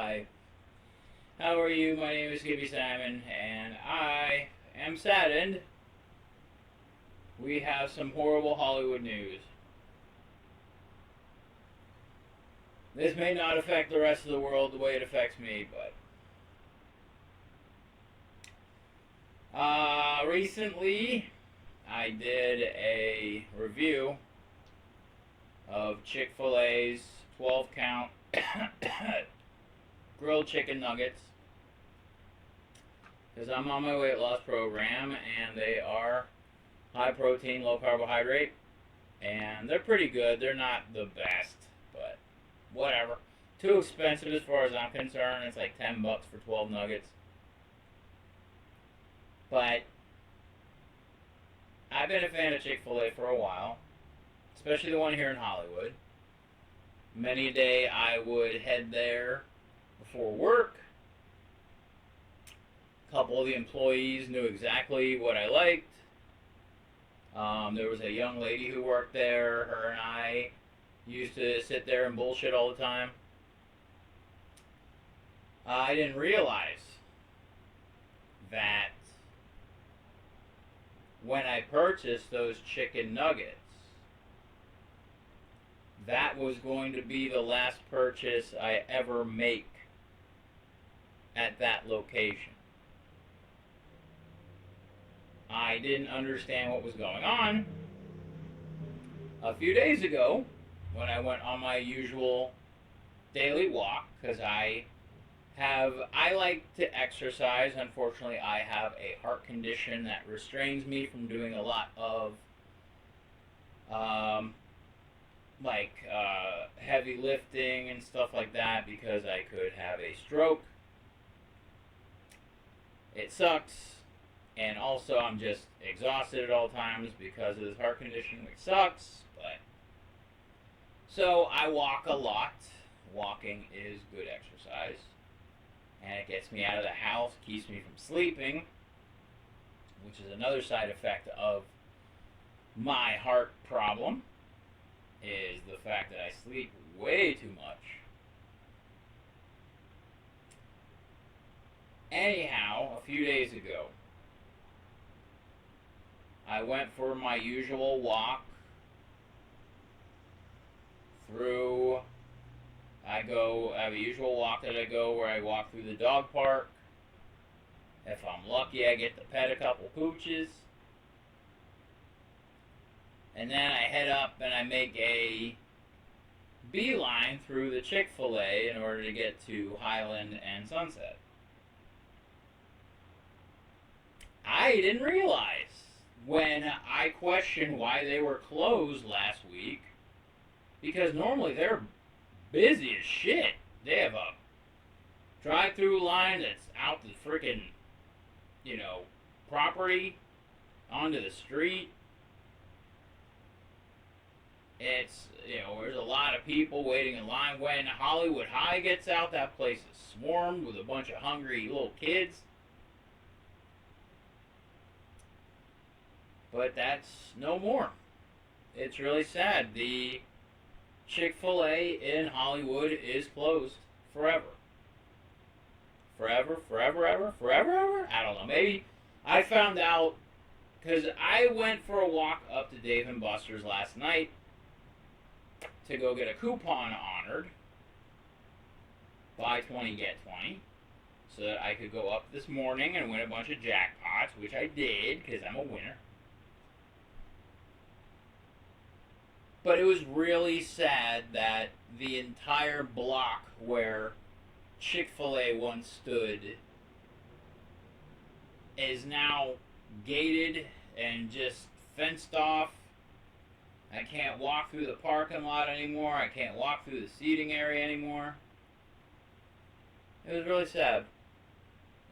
Hi. How are you? My name is skippysimon, and I am saddened. We have some horrible Hollywood news. This may not affect the rest of the world the way it affects me, but recently I did a review of Chick-fil-A's 12 count grilled chicken nuggets because I'm on my weight loss program and they are high protein, low carbohydrate, and they're pretty good. They're not the best, but whatever. Too expensive as far as I'm concerned. It's like $10 for 12 nuggets. But I've been a fan of Chick-fil-A for a while, especially the one here in Hollywood. Many a day I would head there before work. A couple of the employees knew exactly what I liked. There was a young lady who worked there. Her and I used to sit there and bullshit all the time. I didn't realize that when I purchased those chicken nuggets, that was going to be the last purchase I ever make at that location. I didn't understand what was going on. A few days ago, when I went on my usual daily walk, because I like to exercise. Unfortunately, I have a heart condition that restrains me from doing a lot of heavy lifting and stuff like that because I could have a stroke. It sucks, and also I'm just exhausted at all times because of this heart condition, which sucks. But so I walk a lot. Walking is good exercise. And it gets me out of the house, keeps me from sleeping, which is another side effect of my heart problem, is the fact that I sleep way too much. Anyhow, a few days ago, I went for my usual walk through I have a usual walk that I go where I walk through the dog park. If I'm lucky, I get to pet a couple pooches. And then I head up and I make a beeline through the Chick-fil-A in order to get to Highland and Sunset. I didn't realize when I questioned why they were closed last week, because normally they're busy as shit. They have a drive-through line that's out the freaking, property onto the street. It's, there's a lot of people waiting in line. When Hollywood High gets out, that place is swarmed with a bunch of hungry little kids. But that's no more. It's really sad. The Chick-fil-A in Hollywood is closed forever. Forever, ever? I don't know. Maybe I found out because I went for a walk up to Dave & Buster's last night to go get a coupon honored. Buy 20, get 20. So that I could go up this morning and win a bunch of jackpots, which I did because I'm a winner. But it was really sad that the entire block where Chick-fil-A once stood is now gated and just fenced off. I can't walk through the parking lot anymore. I can't walk through the seating area anymore. It was really sad.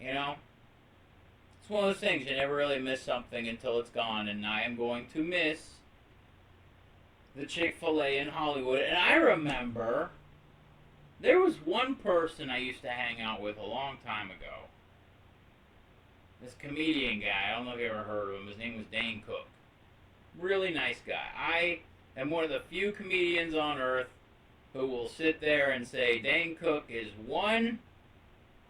It's one of those things, you never really miss something until it's gone, and I am going to miss the Chick-fil-A in Hollywood. And I remember there was one person I used to hang out with a long time ago. This comedian guy, I don't know if you ever heard of him. His name was Dane Cook. Really nice guy. I am one of the few comedians on earth who will sit there and say Dane Cook is one,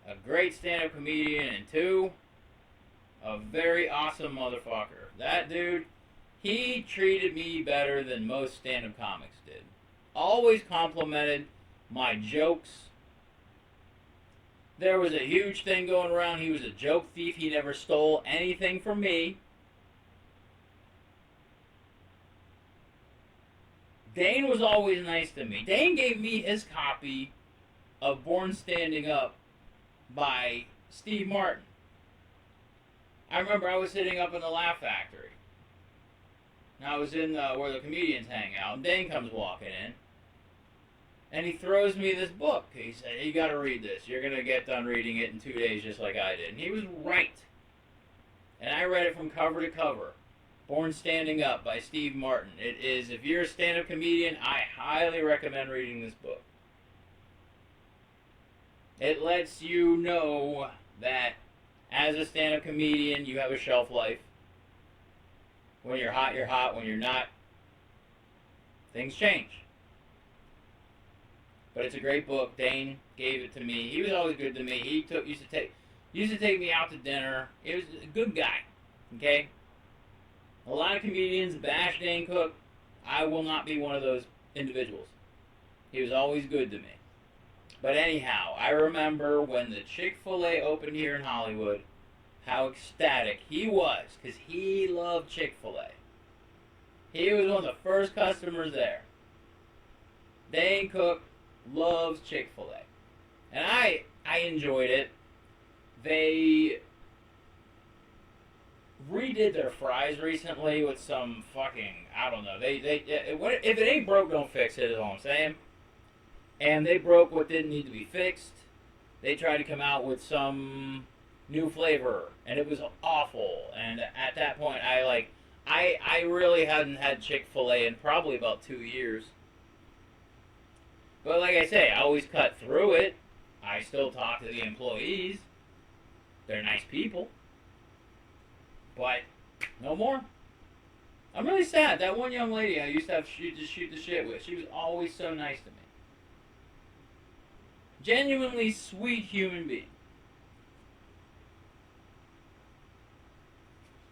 a great stand-up comedian, and two, a very awesome motherfucker. That dude, he treated me better than most stand-up comics did. Always complimented my jokes. There was a huge thing going around. He was a joke thief. He never stole anything from me. Dane was always nice to me. Dane gave me his copy of Born Standing Up by Steve Martin. I remember I was sitting up in the Laugh Factory. And I was in where the comedians hang out, and Dane comes walking in. And he throws me this book. He said, you gotta read this. You're gonna get done reading it in 2 days just like I did. And he was right. And I read it from cover to cover. Born Standing Up by Steve Martin. It is, if you're a stand-up comedian, I highly recommend reading this book. It lets you know that as a stand-up comedian, you have a shelf life. When you're hot, you're hot. When you're not, things change. But it's a great book. Dane gave it to me. He was always good to me. He used to take me out to dinner. He was a good guy. Okay? A lot of comedians bash Dane Cook. I will not be one of those individuals. He was always good to me. But anyhow, I remember when the Chick-fil-A opened here in Hollywood, how ecstatic he was, because he loved Chick-fil-A. He was one of the first customers there. Dane Cook loves Chick-fil-A. And I enjoyed it. They redid their fries recently with some fucking, I don't know. If it ain't broke, don't fix it, is all I'm saying. And they broke what didn't need to be fixed. They tried to come out with some new flavor, and it was awful. And at that point, I really hadn't had Chick-fil-A in probably about 2 years. But like I say, I always cut through it. I still talk to the employees. They're nice people. But no more. I'm really sad. That one young lady I used to shoot the shit with, she was always so nice to me. Genuinely sweet human being.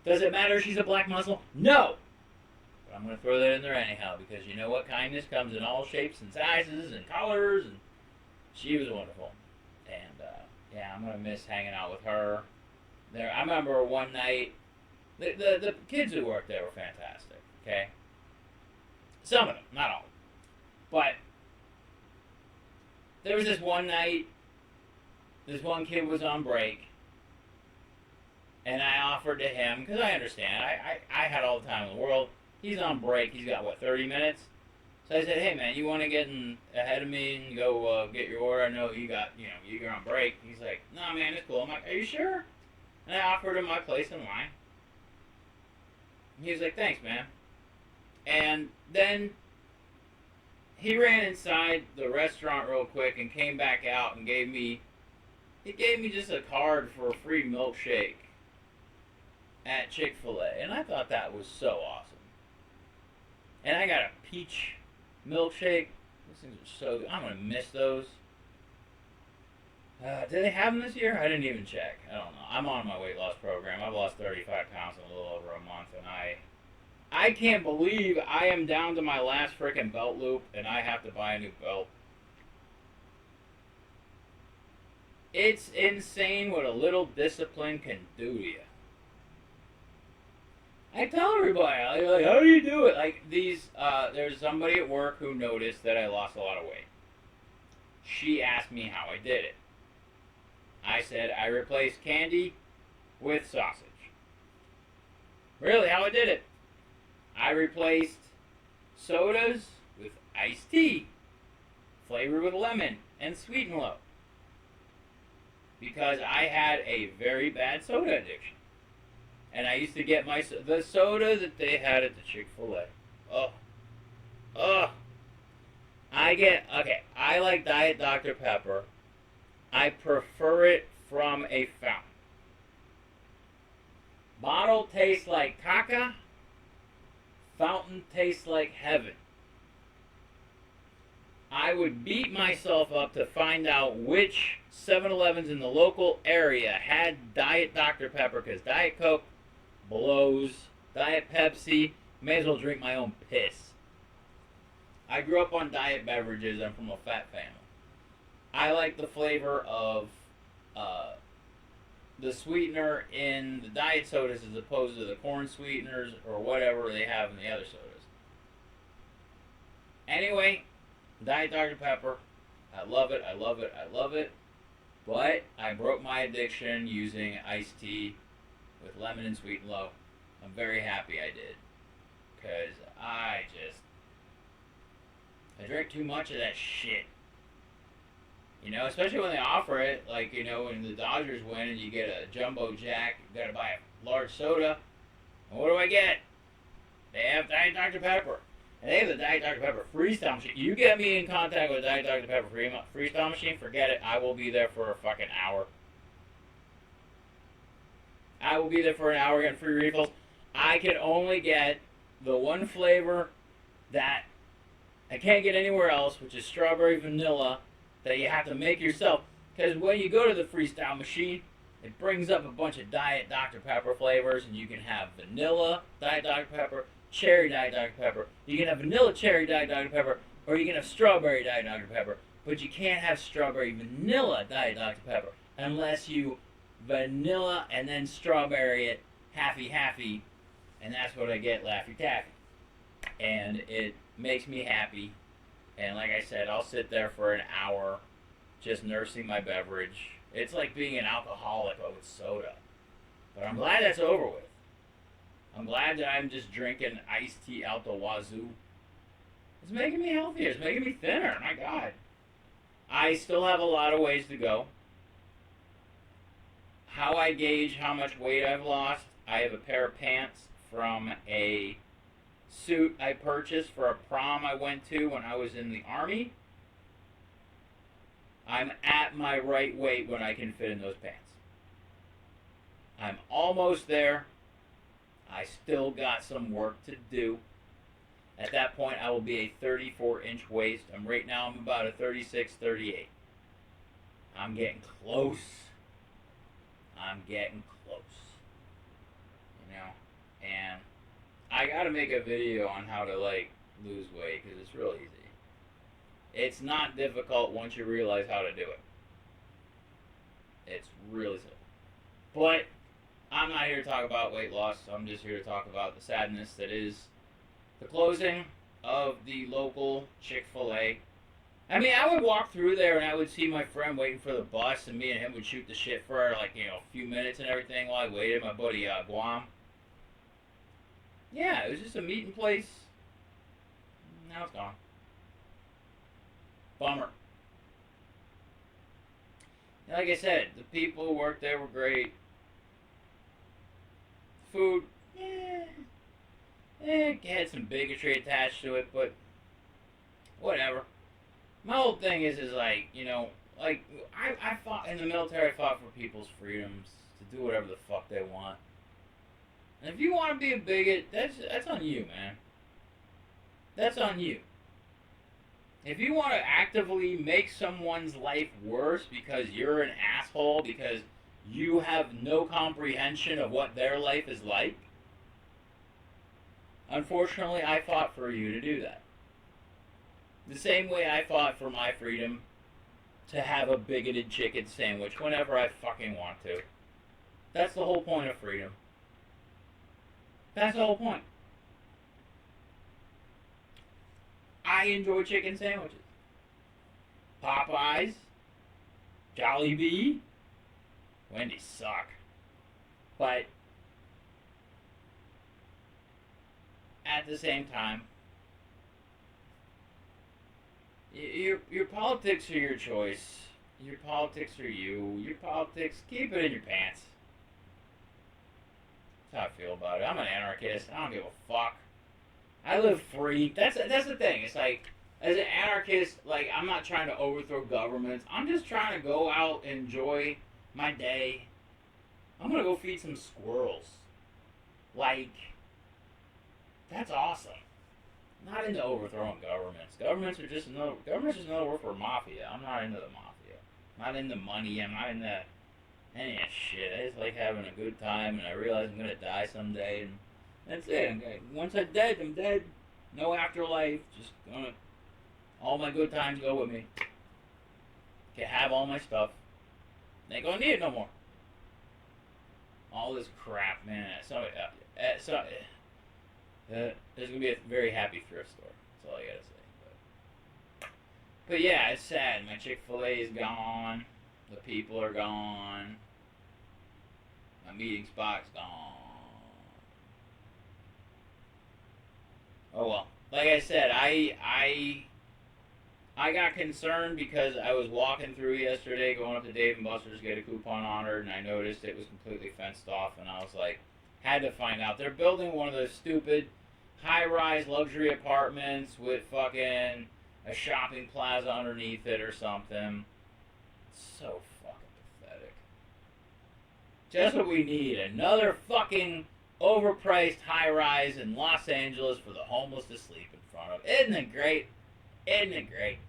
Does it matter if she's a black Muslim? No! But I'm going to throw that in there anyhow, because you know what? Kindness comes in all shapes and sizes and colors, and she was wonderful. And, yeah, I'm going to miss hanging out with her. I remember one night, the kids who worked there were fantastic, okay? Some of them, not all. But there was this one night, this one kid was on break, and I offered to him, because I understand, I had all the time in the world. He's on break, he's got, 30 minutes? So I said, hey man, you want to get ahead of me and go get your order? I know you're on break. He's like, no man, it's cool. I'm like, are you sure? And I offered him my place in line. He was like, thanks man. And then he ran inside the restaurant real quick and came back out and gave me just a card for a free milkshake at Chick-fil-A. And I thought that was so awesome. And I got a peach milkshake. Those things are so good. I'm going to miss those. Did they have them this year? I didn't even check. I don't know. I'm on my weight loss program. I've lost 35 pounds in a little over a month, and I can't believe I am down to my last freaking belt loop, and I have to buy a new belt. It's insane what a little discipline can do to you. I tell everybody, like, how do you do it? Like, there's somebody at work who noticed that I lost a lot of weight. She asked me how I did it. I said I replaced candy with sausage. Really, how I did it? I replaced sodas with iced tea, flavored with lemon and sweet and low. Because I had a very bad soda addiction. And I used to get the soda that they had at the Chick-fil-A. I like Diet Dr. Pepper. I prefer it from a fountain. Bottle tastes like caca. Fountain tastes like heaven. I would beat myself up to find out which 7-Elevens in the local area had Diet Dr. Pepper, because Diet Coke blows. Diet Pepsi, may as well drink my own piss. I grew up on diet beverages. I'm from a fat family. I like the flavor of uh, the sweetener in the diet sodas as opposed to the corn sweeteners or whatever they have in the other sodas. Anyway, Diet Dr. Pepper, I love it, I love it, I love it. But I broke my addiction using iced tea with lemon and sweet and low. I'm very happy I did. Because I drink too much of that shit. You know, especially when they offer it, like, you know, when the Dodgers win and you get a jumbo jack, you gotta buy a large soda. And what do I get? They have Diet Dr. Pepper. And they have the Diet Dr. Pepper freestyle machine. You get me in contact with Diet Dr. Pepper freestyle machine, forget it. I will be there for a fucking hour. I will be there for an hour getting free refills. I can only get the one flavor that I can't get anywhere else, which is strawberry vanilla, that you have to make yourself. Because when you go to the freestyle machine, it brings up a bunch of Diet Dr. Pepper flavors, and you can have vanilla Diet Dr. Pepper, cherry Diet Dr. Pepper. You can have vanilla cherry Diet Dr. Pepper, or you can have strawberry Diet Dr. Pepper. But you can't have strawberry vanilla Diet Dr. Pepper unless you vanilla and then strawberry it halfy, and that's what I get, Laffy Taffy. And it makes me happy. And like I said, I'll sit there for an hour just nursing my beverage. It's like being an alcoholic but with soda. But I'm glad that's over with. I'm glad that I'm just drinking iced tea out the wazoo. It's making me healthier. It's making me thinner. My God. I still have a lot of ways to go. How I gauge how much weight I've lost, I have a pair of pants from a suit I purchased for a prom I went to when I was in the Army. I'm at my right weight when I can fit in those pants. I'm almost there. I still got some work to do. At that point, I will be a 34-inch waist. Right now, I'm about a 36, 38. I'm getting close. I'm getting close. You know? And I gotta make a video on how to, like, lose weight, because it's real easy. It's not difficult once you realize how to do it. It's really simple. But I'm not here to talk about weight loss. I'm just here to talk about the sadness that is the closing of the local Chick-fil-A. I mean, I would walk through there and I would see my friend waiting for the bus, and me and him would shoot the shit for, like, you know, a few minutes and everything while I waited. My buddy Guam. Yeah, it was just a meeting place. Now it's gone. Bummer. Like I said, the people who worked there were great. Food, it had some bigotry attached to it, but whatever. My whole thing is like, you know, like, I fought in the military. I fought for people's freedoms to do whatever the fuck they want. And if you want to be a bigot, that's on you, man. That's on you. If you want to actively make someone's life worse because you're an asshole, because you have no comprehension of what their life is like, unfortunately, I fought for you to do that. The same way I fought for my freedom to have a bigoted chicken sandwich whenever I fucking want to. That's the whole point of freedom. That's the whole point. I enjoy chicken sandwiches. Popeyes, Jollibee, Wendy's suck. But at the same time, your politics are your choice. Your politics are you. Your politics, keep it in your pants. That's how I feel about it. I'm an anarchist. I don't give a fuck. I live free. That's the thing. It's like, as an anarchist, like, I'm not trying to overthrow governments. I'm just trying to go out and enjoy my day. I'm gonna go feed some squirrels. Like, that's awesome. not into overthrowing governments. Governments are just another word for mafia. I'm not into the mafia. I'm not into money. I'm not into any of that shit. I just like having a good time, and I realize I'm gonna die someday, and that's it. Once I'm dead, I'm dead. No afterlife. Just gonna. All my good times go with me. Can have all my stuff. Ain't gonna need it no more. All this crap, man. There's gonna be a very happy thrift store. That's all I gotta say. But yeah, it's sad. My Chick-fil-A is gone. The people are gone. My meeting spot's gone. Oh well. Like I said, I got concerned because I was walking through yesterday, going up to Dave & Buster's to get a coupon ordered, and I noticed it was completely fenced off, and I was like, had to find out. They're building one of those stupid high-rise luxury apartments with fucking a shopping plaza underneath it or something. It's so fucking pathetic. Just what we need. Another fucking overpriced high-rise in Los Angeles for the homeless to sleep in front of. Isn't it great? Isn't it great?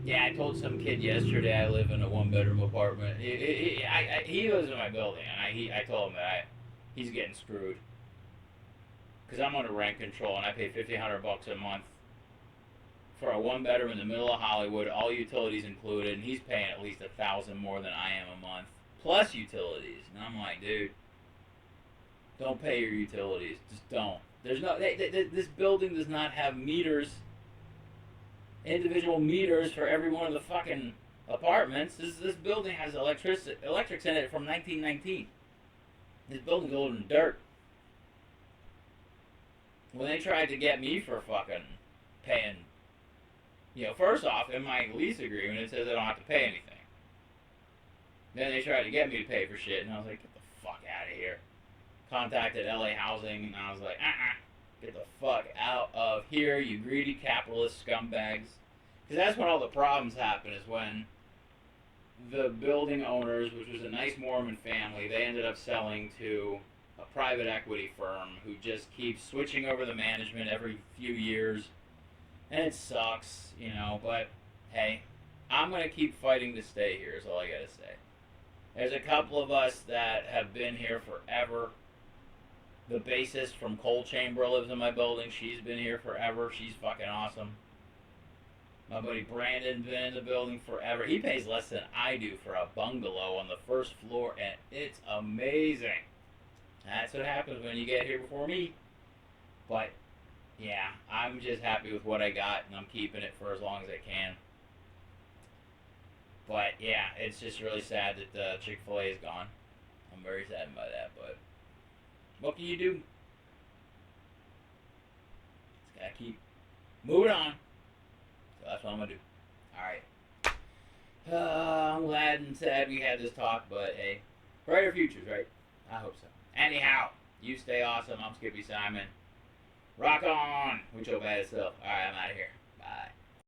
Yeah, I told some kid yesterday I live in a one-bedroom apartment. He lives in my building, and I told him that he's getting screwed. Because I'm under rent control, and I pay $1,500 a month for a one-bedroom in the middle of Hollywood, all utilities included, and he's paying at least $1,000 more than I am a month, plus utilities. And I'm like, dude, don't pay your utilities. Just don't. There's no. This building does not have meters, individual meters for every one of the fucking apartments. This building has electrics in it from 1919. This building's older than dirt. When they tried to get me for fucking paying, first off, in my lease agreement it says I don't have to pay anything. Then they tried to get me to pay for shit, and I was like, get the fuck out of here. Contacted LA Housing, and I was like, get the fuck out of here, you greedy capitalist scumbags. Because that's when all the problems happen, is when the building owners, which was a nice Mormon family, they ended up selling to a private equity firm who just keeps switching over the management every few years. And it sucks, but hey, I'm going to keep fighting to stay here, is all I got to say. There's a couple of us that have been here forever. The bassist from Coal Chamber lives in my building. She's been here forever. She's fucking awesome. My buddy Brandon's been in the building forever. He pays less than I do for a bungalow on the first floor, and it's amazing. That's what happens when you get here before me. But, yeah, I'm just happy with what I got, and I'm keeping it for as long as I can. But, yeah, it's just really sad that Chick-fil-A is gone. I'm very saddened by that, but what can you do? Just gotta keep moving on. So that's what I'm gonna do. Alright. I'm glad and sad we had this talk, but hey, brighter futures, right? I hope so. Anyhow, you stay awesome. I'm Skippy Simon. Rock on with your bad self. Alright, I'm out of here.